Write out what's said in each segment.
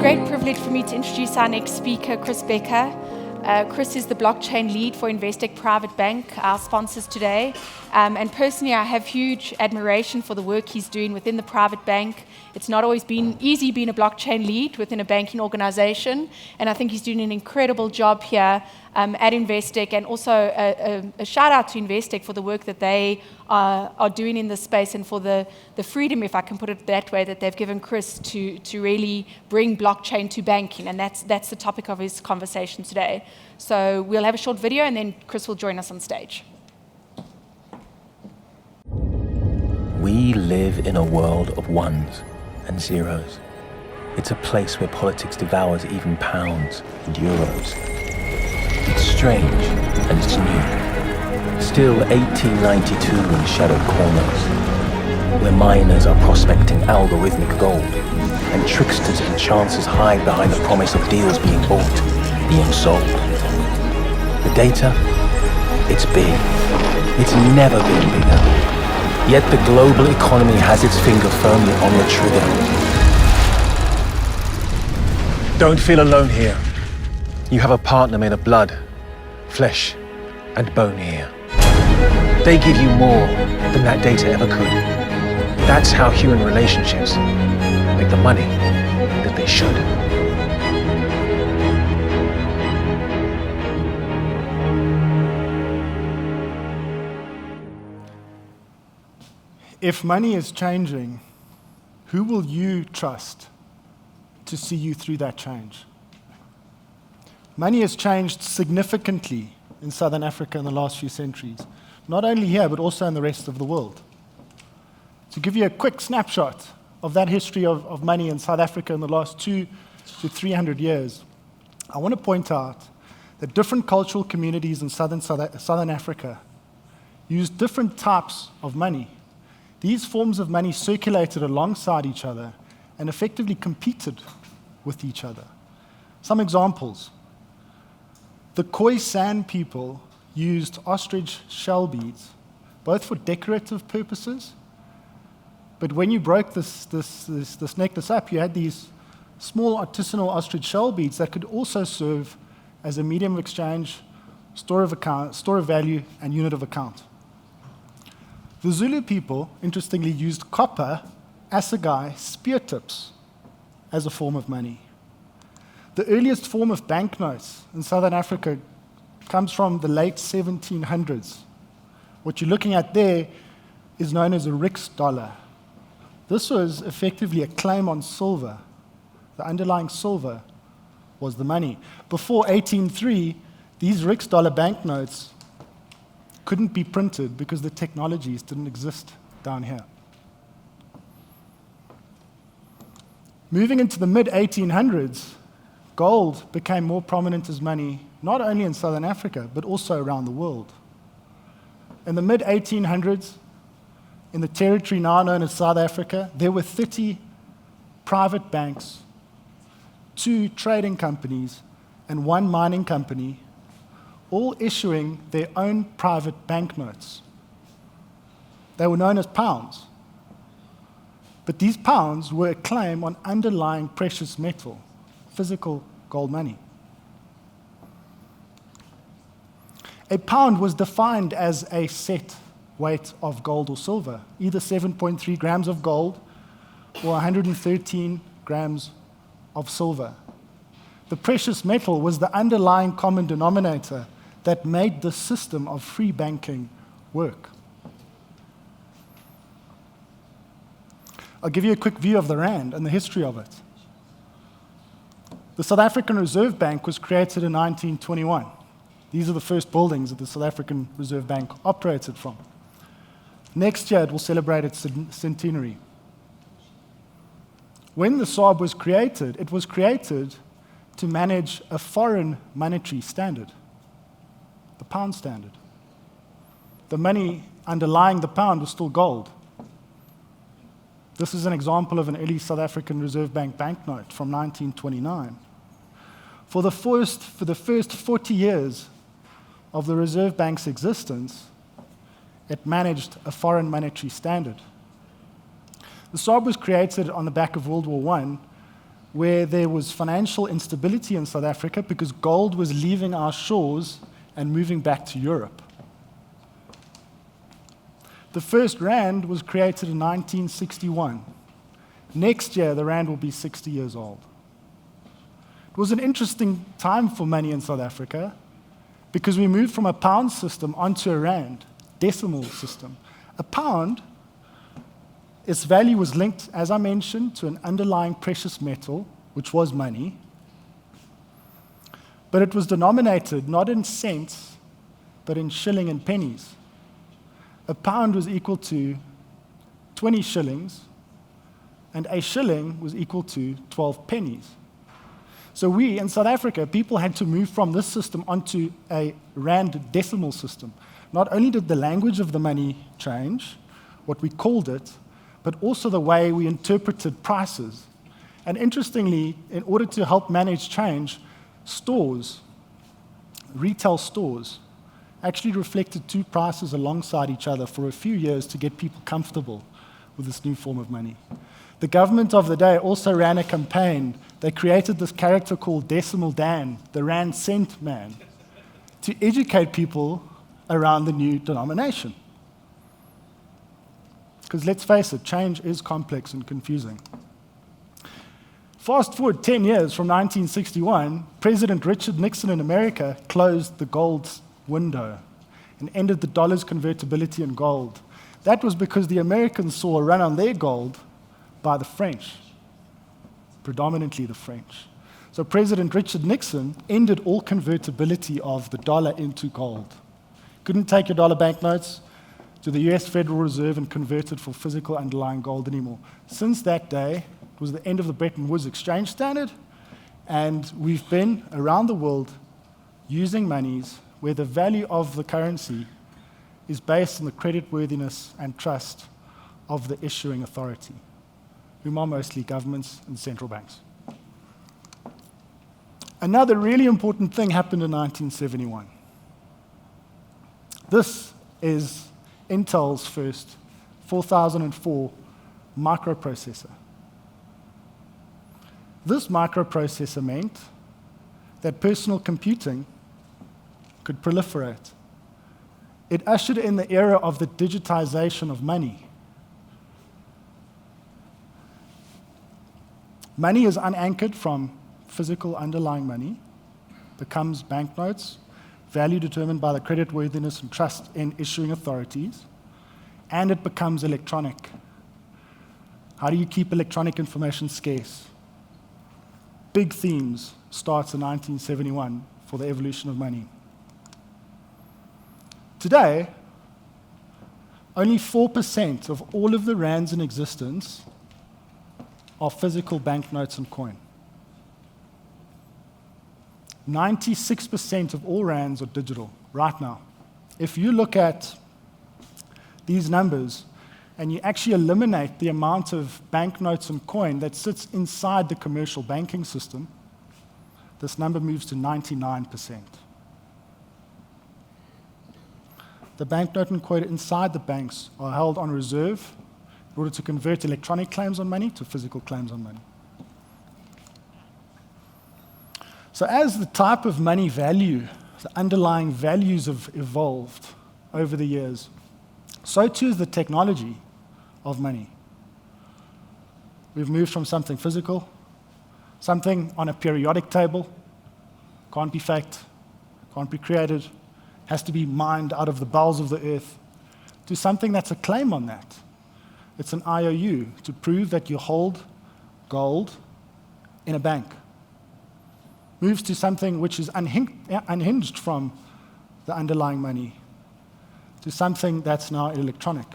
great privilege for me to introduce our next speaker, Chris Becker. Chris is the blockchain lead for Investec Private Bank, our sponsors today. And personally, I have huge admiration for the work he's doing within the private bank. It's not always been easy being a blockchain lead within a banking organization, and I think he's doing an incredible job here at Investec, and also a shout out to Investec for the work that they are doing in this space, and for the freedom, if I can put it that way, that they've given Chris to really bring blockchain to banking, and that's the topic of his conversation today. So we'll have a short video, and then Chris will join us on stage. We live in a world of ones and zeros. It's a place where politics devours even pounds and euros. It's strange and it's new. Still 1892 in shadowed corners, where miners are prospecting algorithmic gold, and tricksters and chancers hide behind the promise of deals being bought, being sold. The data, it's big. It's never been bigger. Yet the global economy has its finger firmly on the trigger. Don't feel alone here. You have a partner made of blood, flesh, and bone here. They give you more than that data ever could. That's how human relationships make the money that they should. If money is changing, who will you trust to see you through that change? Money has changed significantly in Southern Africa in the last few centuries, not only here, but also in the rest of the world. To give you a quick snapshot of that history of money in South Africa in the last 200 to 300 years, I want to point out that different cultural communities in Southern Africa use different types of money. These forms of money circulated alongside each other and effectively competed with each other. Some examples. The Khoisan people used ostrich shell beads, both for decorative purposes, but when you broke this necklace up, you had these small artisanal ostrich shell beads that could also serve as a medium of exchange, store of value, and unit of account. The Zulu people, interestingly, used copper, assegai, spear tips as a form of money. The earliest form of banknotes in Southern Africa comes from the late 1700s. What you're looking at there is known as a Rix dollar. This was effectively a claim on silver. The underlying silver was the money. Before 1803, these Rix dollar banknotes couldn't be printed because the technologies didn't exist down here. Moving into the mid-1800s, gold became more prominent as money, not only in Southern Africa, but also around the world. In the mid-1800s, in the territory now known as South Africa, there were 30 private banks, 2 trading companies, and 1 mining company, all issuing their own private banknotes. They were known as pounds. But these pounds were a claim on underlying precious metal, physical gold money. A pound was defined as a set weight of gold or silver, either 7.3 grams of gold or 113 grams of silver. The precious metal was the underlying common denominator that made the system of free banking work. I'll give you a quick view of the rand and the history of it. The South African Reserve Bank was created in 1921. These are the first buildings that the South African Reserve Bank operated from. Next year, it will celebrate its centenary. When the SARB was created, it was created to manage a foreign monetary standard, the pound standard. The money underlying the pound was still gold. This is an example of an early South African Reserve Bank banknote from 1929. For the first 40 years of the Reserve Bank's existence, it managed a foreign monetary standard. The SARB was created on the back of World War I, where there was financial instability in South Africa because gold was leaving our shores and moving back to Europe. The first rand was created in 1961. Next year, the rand will be 60 years old. It was an interesting time for money in South Africa because we moved from a pound system onto a rand decimal system. A pound, its value was linked, as I mentioned, to an underlying precious metal, which was money, but it was denominated not in cents, but in shilling and pennies. A pound was equal to 20 shillings, and a shilling was equal to 12 pennies. So we, in South Africa, people had to move from this system onto a rand decimal system. Not only did the language of the money change, what we called it, but also the way we interpreted prices. And interestingly, in order to help manage change, stores, retail stores, actually reflected two prices alongside each other for a few years to get people comfortable with this new form of money. The government of the day also ran a campaign. They created this character called Decimal Dan, the Rand Cent Man, to educate people around the new denomination. Because let's face it, change is complex and confusing. Fast forward 10 years from 1961, President Richard Nixon in America closed the gold window and ended the dollar's convertibility in gold. That was because the Americans saw a run on their gold by the French, predominantly the French. So President Richard Nixon ended all convertibility of the dollar into gold. Couldn't take your dollar banknotes to the US Federal Reserve and convert it for physical underlying gold anymore. Since that day, it was the end of the Bretton Woods exchange standard, and we've been around the world using monies where the value of the currency is based on the creditworthiness and trust of the issuing authority, whom are mostly governments and central banks. Another really important thing happened in 1971. This is Intel's first 4004 microprocessor. This microprocessor meant that personal computing could proliferate. It ushered in the era of the digitization of money. Money is unanchored from physical underlying money, becomes banknotes, value determined by the creditworthiness and trust in issuing authorities, and it becomes electronic. How do you keep electronic information scarce? Big themes starts in 1971 for the evolution of money. Today, only 4% of all of the rands in existence are physical banknotes and coin. 96% of all rands are digital right now. If you look at these numbers and you actually eliminate the amount of banknotes and coin that sits inside the commercial banking system, this number moves to 99%. The banknote and coin inside the banks are held on reserve in order to convert electronic claims on money to physical claims on money. So as the type of money value, the underlying values have evolved over the years, so too is the technology of money. We've moved from something physical, something on a periodic table, can't be faked, can't be created, has to be mined out of the bowels of the earth, to something that's a claim on that. It's an IOU to prove that you hold gold in a bank. Moves to something which is unhinged from the underlying money, to something that's now electronic.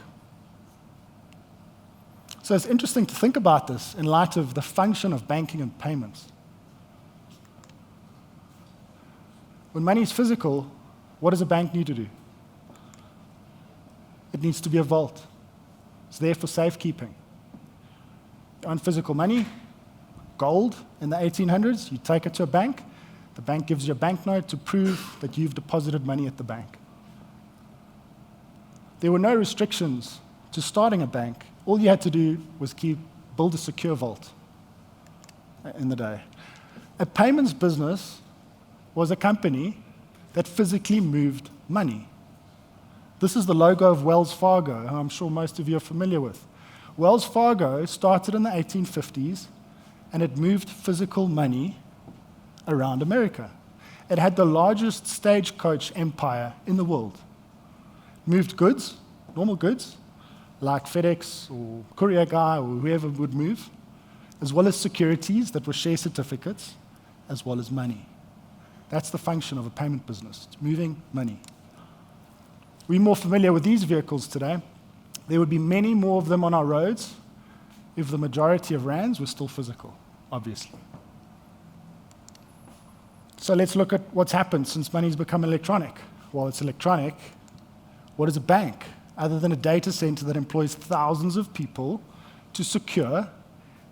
So it's interesting to think about this in light of the function of banking and payments. When money is physical, what does a bank need to do? It needs to be a vault. It's there for safekeeping. You own physical money, gold in the 1800s, you take it to a bank, the bank gives you a banknote to prove that you've deposited money at the bank. There were no restrictions to starting a bank. All you had to do was build a secure vault. in the day. A payments business was a company that physically moved money. This is the logo of Wells Fargo, who I'm sure most of you are familiar with. Wells Fargo started in the 1850s, and it moved physical money around America. It had the largest stagecoach empire in the world. It moved goods, normal goods, like FedEx or Courier Guy or whoever would move, as well as securities that were share certificates, as well as money. That's the function of a payment business, it's moving money. We're more familiar with these vehicles today. There would be many more of them on our roads if the majority of rands were still physical, obviously. So let's look at what's happened since money's become electronic. Well, it's electronic. What is a bank? Other than a data center that employs thousands of people to secure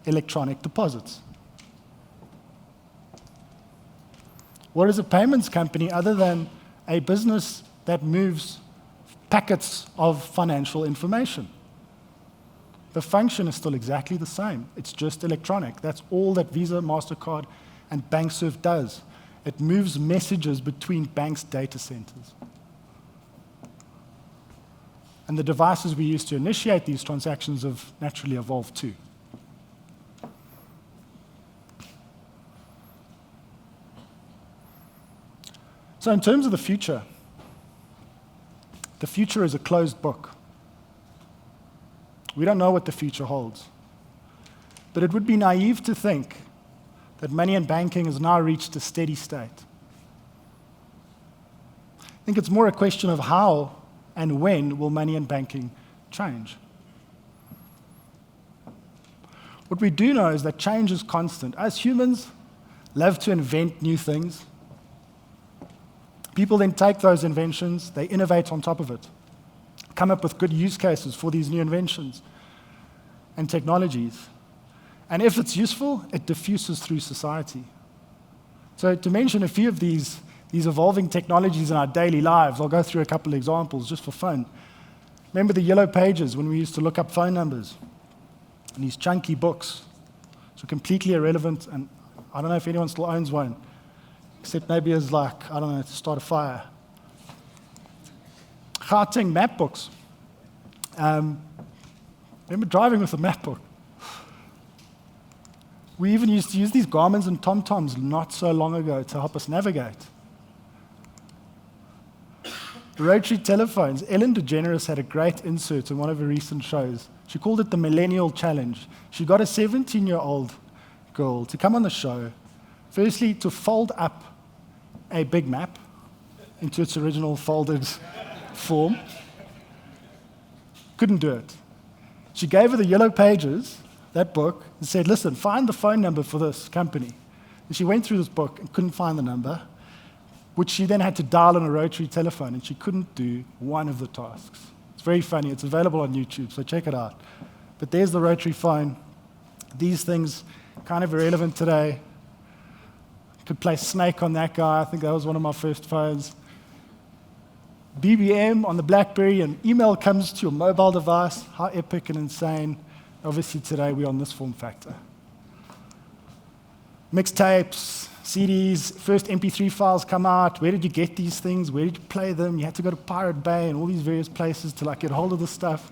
electronic deposits. What is a payments company other than a business that moves packets of financial information? The function is still exactly the same. It's just electronic. That's all that Visa, MasterCard, and BankServe does. It moves messages between banks' data centers. And the devices we use to initiate these transactions have naturally evolved too. So in terms of the future is a closed book. We don't know what the future holds. But it would be naive to think that money and banking has now reached a steady state. I think it's more a question of how and when will money and banking change. What we do know is that change is constant. As humans love to invent new things, people then take those inventions, they innovate on top of it, come up with good use cases for these new inventions and technologies. And if it's useful, it diffuses through society. So to mention a few of these evolving technologies in our daily lives, I'll go through a couple of examples just for fun. Remember the yellow pages when we used to look up phone numbers? And these chunky books, so completely irrelevant, and I don't know if anyone still owns one, except maybe as like, I don't know, to start a fire. Gauteng map books. Remember driving with a map book? We even used to use these Garmins and TomToms not so long ago to help us navigate. Rotary telephones. Ellen DeGeneres had a great insert in one of her recent shows. She called it the Millennial Challenge. She got a 17-year-old girl to come on the show, firstly to fold up a big map into its original folded form. Couldn't do it. She gave her the yellow pages, that book, and said, listen, find the phone number for this company. And she went through this book and couldn't find the number, which she then had to dial on a rotary telephone, and she couldn't do one of the tasks. It's very funny. It's available on YouTube, so check it out. But there's the rotary phone. These things, kind of irrelevant today. Could play Snake on that guy. I think that was one of my first phones. BBM on the BlackBerry, and email comes to your mobile device. How epic and insane. Obviously today we're on this form factor. Mixtapes, CDs, first MP3 files come out. Where did you get these things? Where did you play them? You had to go to Pirate Bay and all these various places to get hold of this stuff.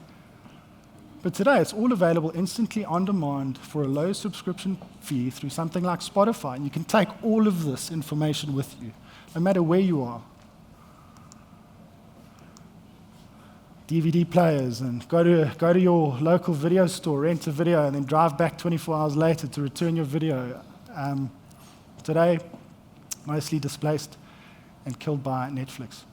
But today it's all available instantly on demand for a low subscription fee through something like Spotify. And you can take all of this information with you, no matter where you are. DVD players, and go to your local video store, rent a video, and then drive back 24 hours later to return your video. Today, mostly displaced and killed by Netflix.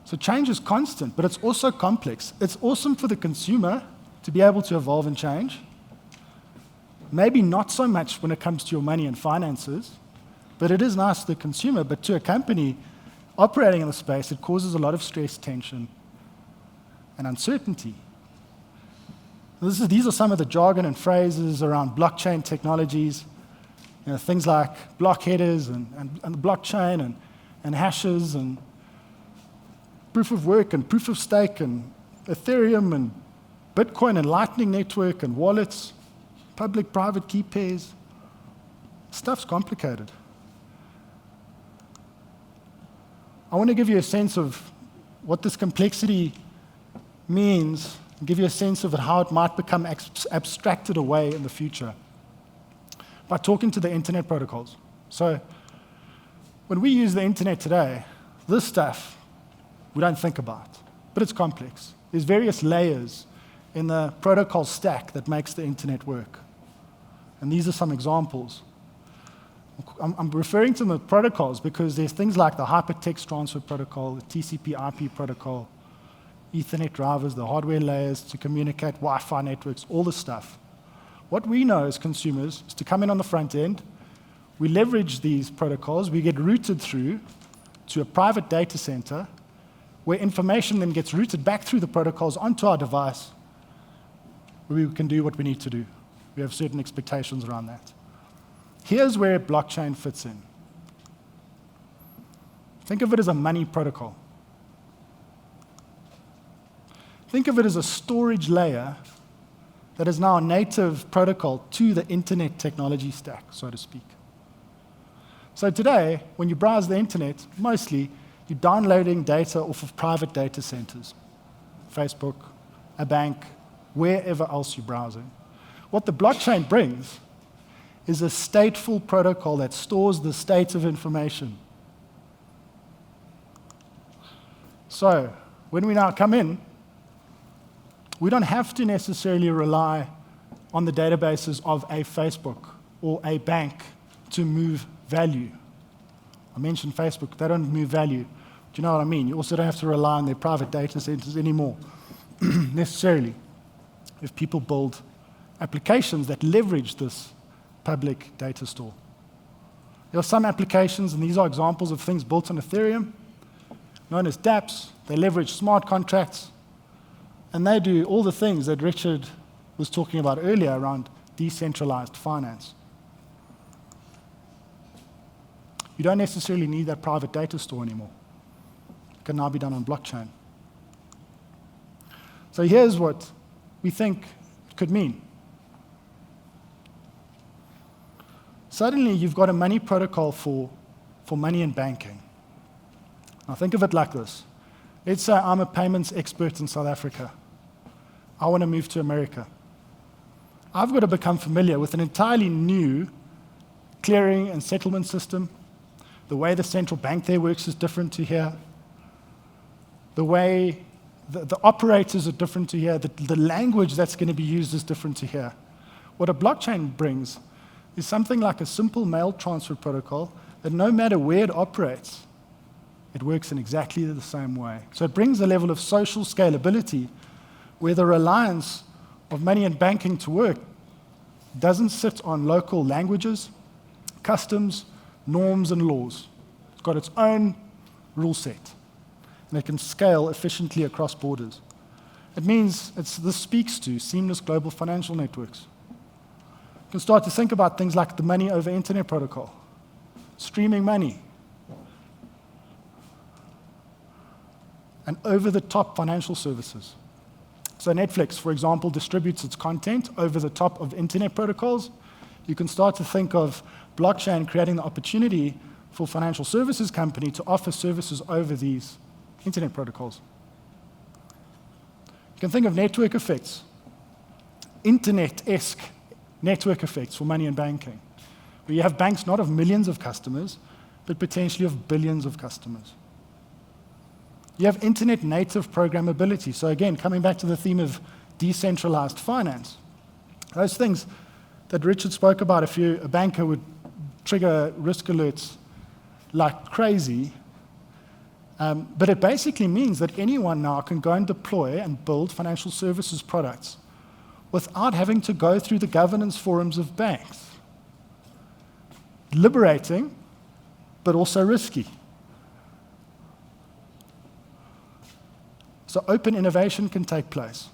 So change is constant, but it's also complex. It's awesome for the consumer to be able to evolve and change. Maybe not so much when it comes to your money and finances, but it is nice to the consumer. But to a company operating in the space, it causes a lot of stress, tension, and uncertainty. These are some of the jargon and phrases around blockchain technologies. Things like block headers and the blockchain and hashes and proof of work and proof of stake and Ethereum and Bitcoin and Lightning Network and wallets. public-private key pairs. Stuff's complicated. I want to give you a sense of what this complexity means, and give you a sense of how it might become abstracted away in the future by talking to the internet protocols. So when we use the internet today, this stuff we don't think about, but it's complex. There's various layers in the protocol stack that makes the internet work. And these are some examples. I'm referring to the protocols because there's things like the hypertext transfer protocol, the TCP/IP protocol, Ethernet drivers, the hardware layers to communicate, Wi-Fi networks, all this stuff. What we know as consumers is to come in on the front end, we leverage these protocols, we get routed through to a private data center where information then gets routed back through the protocols onto our device where we can do what we need to do. We have certain expectations around that. Here's where blockchain fits in. Think of it as a money protocol. Think of it as a storage layer that is now a native protocol to the internet technology stack, so to speak. So today, when you browse the internet, mostly you're downloading data off of private data centers, Facebook, a bank, wherever else you're browsing. What the blockchain brings is a stateful protocol that stores the state of information. So when we now come in, we don't have to necessarily rely on the databases of a Facebook or a bank to move value. I mentioned Facebook, they don't move value. Do you know what I mean? You also don't have to rely on their private data centers anymore, necessarily, if people build applications that leverage this public data store. There are some applications, and these are examples of things built on Ethereum, known as dApps. They leverage smart contracts, and they do all the things that Richard was talking about earlier around decentralized finance. You don't necessarily need that private data store anymore. It can now be done on blockchain. So here's what we think it could mean. Suddenly, you've got a money protocol for money and banking. Now, think of it like this. Let's say I'm a payments expert in South Africa. I want to move to America. I've got to become familiar with an entirely new clearing and settlement system. The way the central bank there works is different to here. The way the operators are different to here. The language that's going to be used is different to here. What a blockchain brings is something like a simple mail transfer protocol that no matter where it operates, it works in exactly the same way. So it brings a level of social scalability where the reliance of money and banking to work doesn't sit on local languages, customs, norms, and laws. It's got its own rule set, and it can scale efficiently across borders. It means this speaks to seamless global financial networks. You can start to think about things like the money over internet protocol, streaming money, and over-the-top financial services. So Netflix, for example, distributes its content over the top of internet protocols. You can start to think of blockchain creating the opportunity for financial services company to offer services over these internet protocols. You can think of network effects, internet-esque network effects for money and banking, where you have banks not of millions of customers, but potentially of billions of customers. You have internet-native programmability. So again, coming back to the theme of decentralized finance, those things that Richard spoke about, if a banker would trigger risk alerts like crazy, but it basically means that anyone now can go and deploy and build financial services products without having to go through the governance forums of banks. Liberating, but also risky. So open innovation can take place.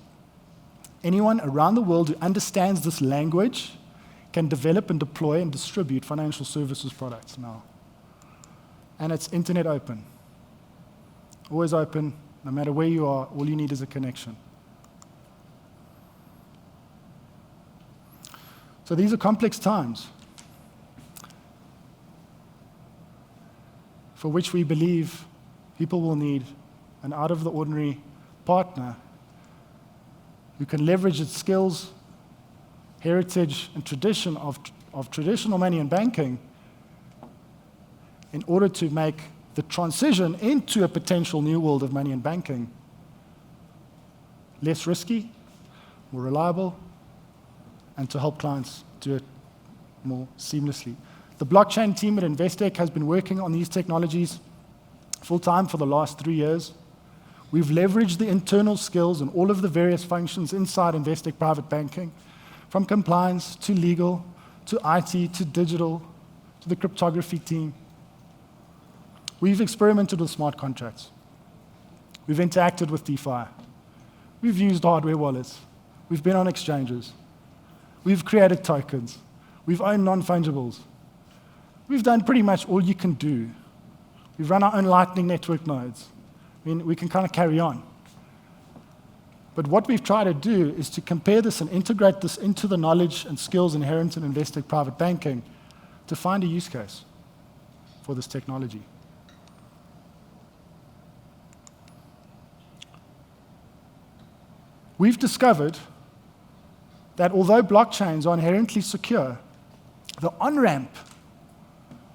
Anyone around the world who understands this language can develop and deploy and distribute financial services products now. And it's internet open. Always open, no matter where you are, all you need is a connection. So these are complex times for which we believe people will need an out-of-the-ordinary partner who can leverage its skills, heritage, and tradition of traditional money and banking in order to make the transition into a potential new world of money and banking less risky, more reliable, and to help clients do it more seamlessly. The blockchain team at Investec has been working on these technologies full-time for the last 3 years. We've leveraged the internal skills and all of the various functions inside Investec Private Banking, from compliance to legal to IT to digital to the cryptography team. We've experimented with smart contracts. We've interacted with DeFi. We've used hardware wallets. We've been on exchanges. We've created tokens. We've owned non-fungibles. We've done pretty much all you can do. We've run our own Lightning Network nodes. I mean, we can kind of carry on. But what we've tried to do is to compare this and integrate this into the knowledge and skills inherent in Investec Private Banking to find a use case for this technology. We've discovered that although blockchains are inherently secure, the on-ramp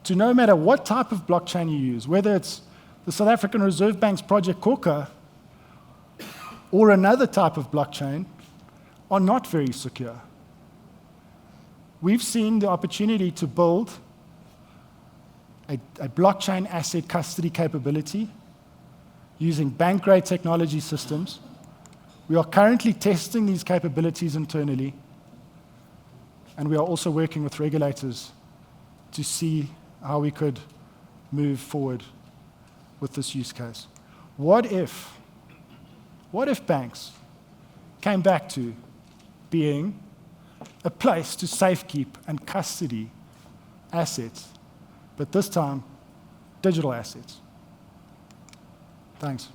to no matter what type of blockchain you use, whether it's the South African Reserve Bank's Project Corker or another type of blockchain, are not very secure. We've seen the opportunity to build a blockchain asset custody capability using bank-grade technology systems. We are currently testing these capabilities internally, and we are also working with regulators to see how we could move forward with this use case. What if banks came back to being a place to safekeep and custody assets, but this time, digital assets? Thanks.